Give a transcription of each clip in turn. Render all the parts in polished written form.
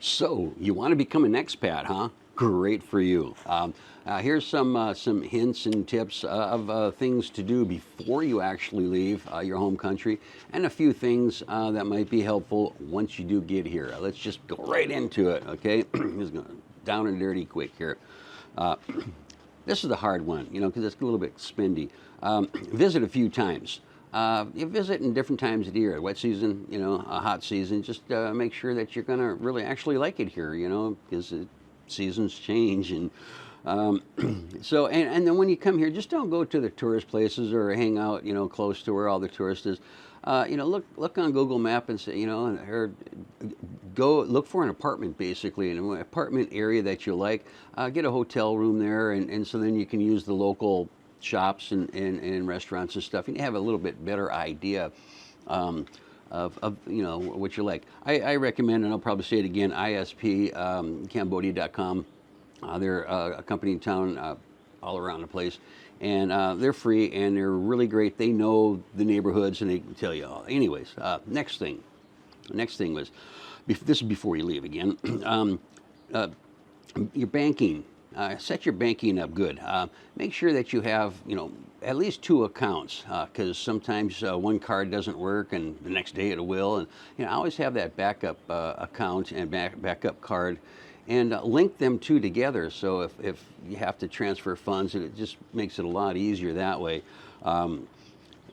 So, you want to become an expat, huh? Great for you. Here's some hints and tips of things to do before you actually leave your home country, and a few things that might be helpful once you do get here. Let's just go right into it, okay? Just go down and dirty quick here. Uh, this is the hard one, because it's a little bit spendy. Visit a few times. You visit in different times of the year, wet season, a hot season. Just make sure that you're going to really actually like it here, because seasons change. And and then when you come here, just don't go to the tourist places or hang out, close to where all the tourists is. Look on Google Map and say, or go look for an apartment, basically, in an apartment area that you like. Get a hotel room there, and so then you can use the local shops and restaurants and stuff, and you have a little bit better idea of what you like. I recommend, and I'll probably say it again, ISP Cambodia.com. They're a company in town all around the place, and they're free and they're really great. They know the neighborhoods and they can tell you all. Anyways, next thing was, this is before you leave again, your banking. Set your banking up good. Make sure that you have, at least two accounts, because sometimes one card doesn't work and the next day it will. And always have that backup account and backup card, and link them two together. So if you have to transfer funds, it just makes it a lot easier that way. And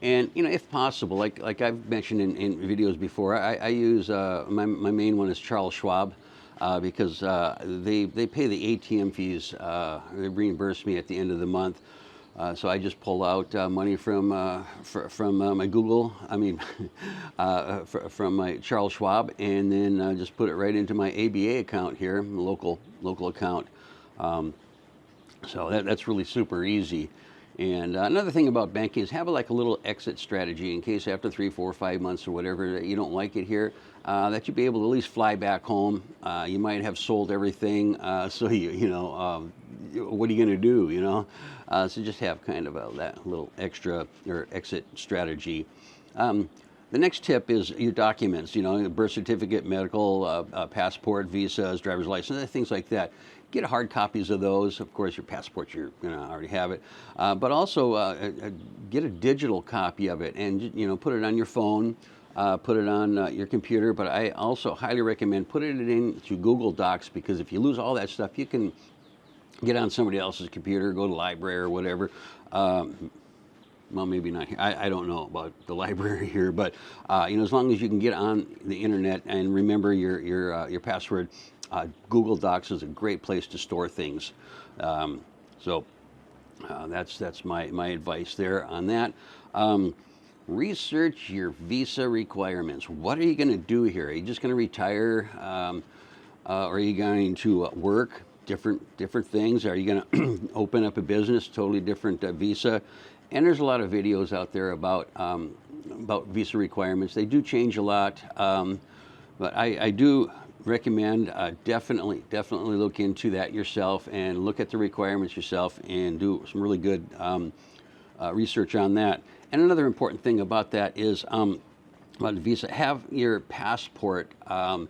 if possible, like I've mentioned in videos before, I use my main one is Charles Schwab. Because they pay the ATM fees. They reimburse me at the end of the month, so I just pull out money from my Google. From my Charles Schwab, and then just put it right into my ABA account here, local account. So that's really super easy. And another thing about banking is have a little exit strategy in case after 3, 4, 5 months or whatever that you don't like it here, that you be able to at least fly back home. You might have sold everything, so what are you going to do? So just have kind of that little extra or exit strategy. The next tip is your documents. Birth certificate, medical, passport, visas, driver's license, things like that. Get hard copies of those. Of course, your passport, you're going to already have it. But also get a digital copy of it and, put it on your phone, put it on your computer. But I also highly recommend putting it into Google Docs, because if you lose all that stuff, you can get on somebody else's computer, go to the library or whatever. Well, maybe not here. I don't know about the library here, but as long as you can get on the internet and remember your password, Google Docs is a great place to store things. So that's my advice there on that. Research your visa requirements. What are you going to do here? Are you just going to retire? Or are you going to work? Different things. Are you going to open up a business? Totally different visa. And there's a lot of videos out there about visa requirements. They do change a lot, but I do recommend definitely look into that yourself and look at the requirements yourself and do some really good research on that. And another important thing about that is about the visa, have your passport, have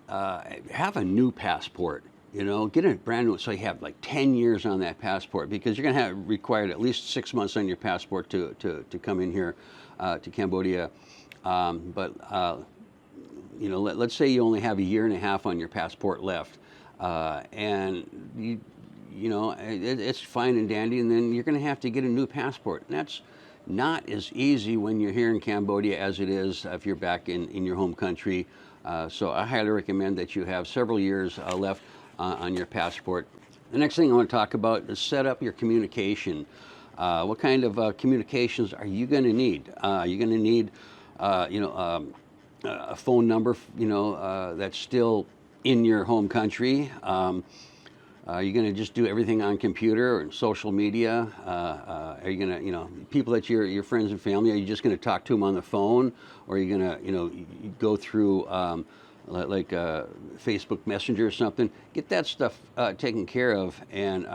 a new passport. Get a brand new, so you have 10 years on that passport, because you're going to have required at least 6 months on your passport to come in here to Cambodia. Let's say you only have a year and a half on your passport left, and it's fine and dandy, and then you're going to have to get a new passport. And that's not as easy when you're here in Cambodia as it is if you're back in your home country. So I highly recommend that you have several years left on your passport. The next thing I want to talk about is set up your communication. What kind of communications are you going to need? You're going to need, a phone number, that's still in your home country. Are you going to just do everything on computer or social media? Are you going to, people that your friends and family, are you just going to talk to them on the phone, or are you going to, go through Facebook Messenger or something? Get that stuff taken care of. And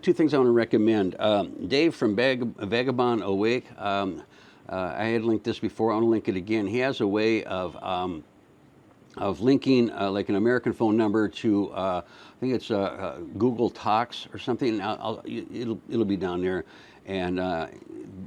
two things I want to recommend. Dave from Vagabond Awake, I had linked this before. I want to link it again. He has a way of of linking like an American phone number to I think it's Google Talks or something. It'll be down there, and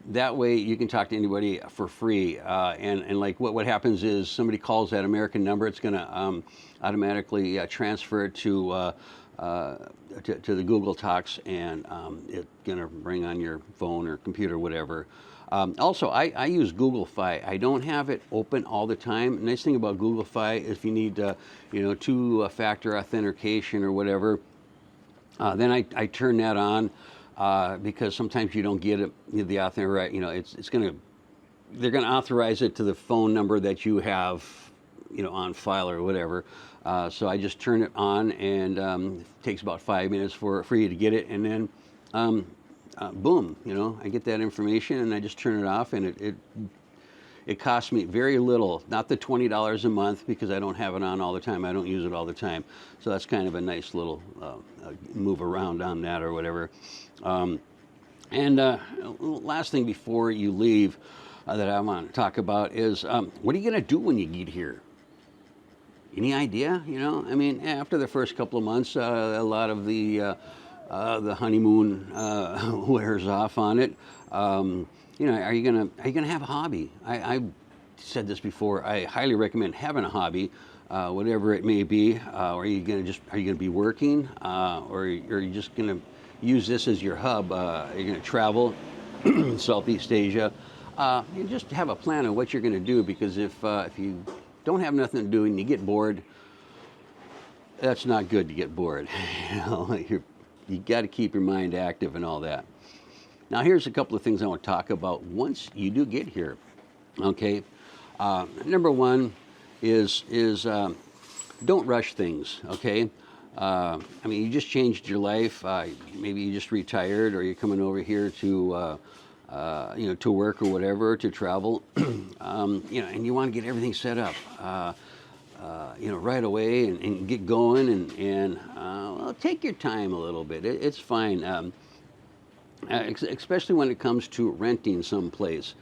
that way you can talk to anybody for free. And like what happens is somebody calls that American number, it's going to automatically transfer it to the Google Talks, and it's going to bring on your phone or computer, whatever. Also, I use Google Fi. I don't have it open all the time. Nice thing about Google Fi, if you need, two-factor authentication or whatever, then I turn that on because sometimes you don't get it, the author right. They're gonna authorize it to the phone number that you have, on file or whatever. So I just turn it on, and it takes about 5 minutes for you to get it, and then. Boom, I get that information and I just turn it off, and it costs me very little, not the $20 a month, because I don't have it on all the time. I don't use it all the time. So that's kind of a nice little move around on that or whatever. Last thing before you leave that I want to talk about is what are you going to do when you get here? Any idea? After the first couple of months, a lot of the honeymoon wears off on it. Are you gonna have a hobby? I said this before. I highly recommend having a hobby, whatever it may be. Are you gonna be working, or are you just gonna use this as your hub? Are you gonna travel Southeast Asia? You just have a plan of what you're gonna do, because if you don't have nothing to do and you get bored, that's not good to get bored. You got to keep your mind active and all that. Now, here's a couple of things I want to talk about once you do get here. Okay, number one is don't rush things. Okay, you just changed your life. Maybe you just retired, or you're coming over here to to work or whatever, to travel. And you want to get everything set up. Right away and get going, and take your time a little bit. It's fine, especially when it comes to renting someplace.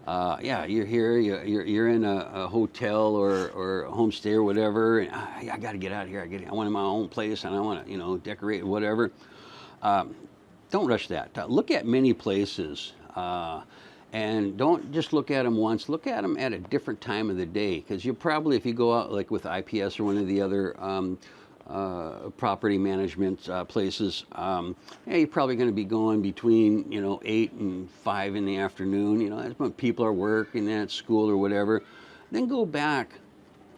You're here, you're in a hotel or a homestay or whatever, and I got to get out of here. I want my own place, and I want to, decorate whatever. Don't rush that. Look at many places. And don't just look at them once. Look at them at a different time of the day, because you probably, if you go out like with IPS or one of the other property management places, you're probably going to be going between 8 and 5 in the afternoon. That's when people are working at school or whatever. Then go back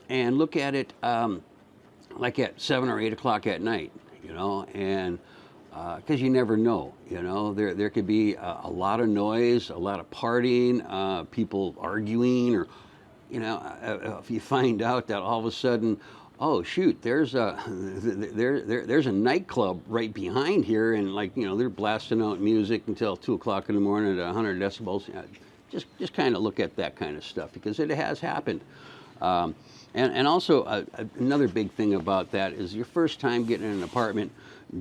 and look at it like at 7 or 8 o'clock at night. And because you never know, there could be a lot of noise, a lot of partying, people arguing, or, if you find out that all of a sudden, oh shoot, there's a nightclub right behind here, and they're blasting out music until 2 o'clock in the morning at 100 decibels. Just kind of look at that kind of stuff, because it has happened. And also another big thing about that is your first time getting an apartment.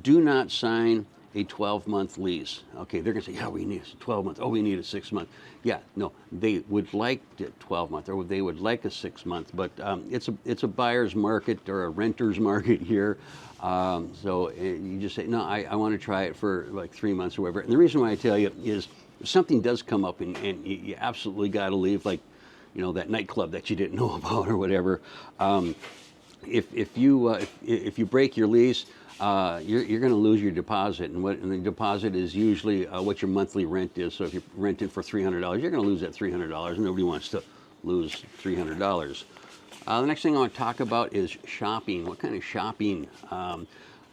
Do not sign a 12-month lease. Okay, they're going to say, yeah, we need a 12 months. Oh, we need a 6 month. Yeah, no, they would like a 12 month, or they would like a 6 month, but it's a buyer's market or a renter's market here. So you just say, no, I want to try it for like 3 months or whatever. And the reason why I tell you is if something does come up and you absolutely got to leave, like, that nightclub that you didn't know about or whatever. If you break your lease, you're going to lose your deposit, and the deposit is usually what your monthly rent is. So if you're renting for $300, you're going to lose that $300. Nobody wants to lose $300. The next thing I want to talk about is shopping. What kind of shopping? Well,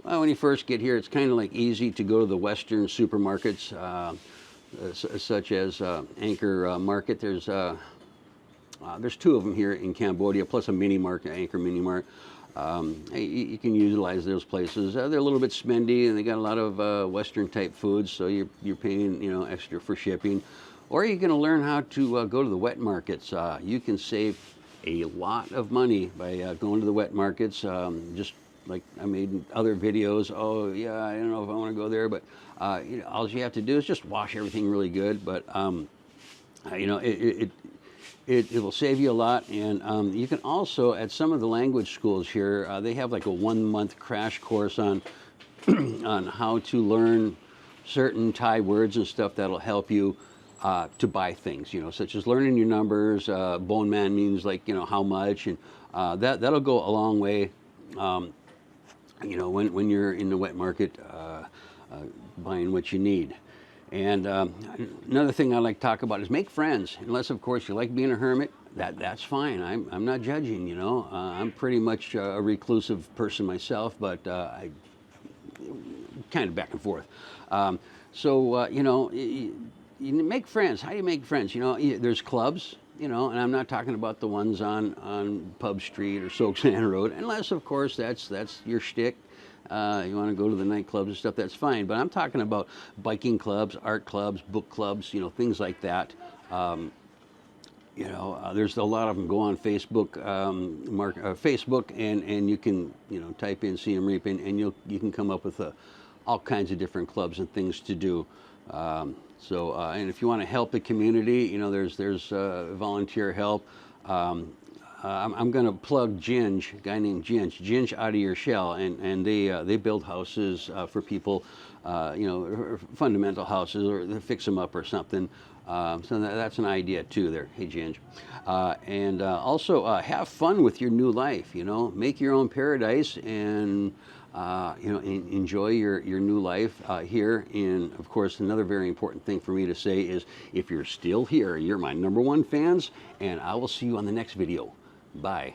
when you first get here, it's kind of like easy to go to the Western supermarkets, such as Anchor Market. There's 2 of them here in Cambodia, plus a mini market, Anchor Mini Mart. You can utilize those places. They're a little bit spendy, and they got a lot of Western type foods, so you're paying extra for shipping. Or you're going to learn how to go to the wet markets. You can save a lot of money by going to the wet markets. Just like I made in other videos. Oh yeah, I don't know if I want to go there, but all you have to do is just wash everything really good. But It will save you a lot, and you can also, at some of the language schools here, they have like a 1-month crash course on on how to learn certain Thai words and stuff that'll help you to buy things, you know, such as learning your numbers. Bone man means like, you know, how much, and that'll go a long way, you know, when you're in the wet market buying what you need. And another thing I like to talk about is make friends, unless of course you like being a hermit. That's fine. I'm not judging, you know. I'm pretty much a reclusive person myself, but I kind of back and forth. You know, you make friends. How do you make friends? You know, there's clubs, you know, and I'm not talking about the ones on Pub Street or Soaksand Road, unless of course that's your shtick. You want to go to the nightclubs and stuff, that's fine. But I'm talking about biking clubs, art clubs, book clubs, you know, things like that. You know, there's a lot of them. Go on Facebook, Facebook, and you can, you know, type in "See 'em Reaping," and you can come up with all kinds of different clubs and things to do. And if you want to help the community, you know, there's volunteer help. I'm going to plug Ginge, a guy named Ginge Out of Your Shell, and they build houses for people, you know, fundamental houses, or they fix them up or something. So that's an idea too there. Hey, Ginge. Also have fun with your new life, you know, make your own paradise, and you know, enjoy your new life here. And of course, another very important thing for me to say is, if you're still here, you're my #1 fans, and I will see you on the next video. Bye.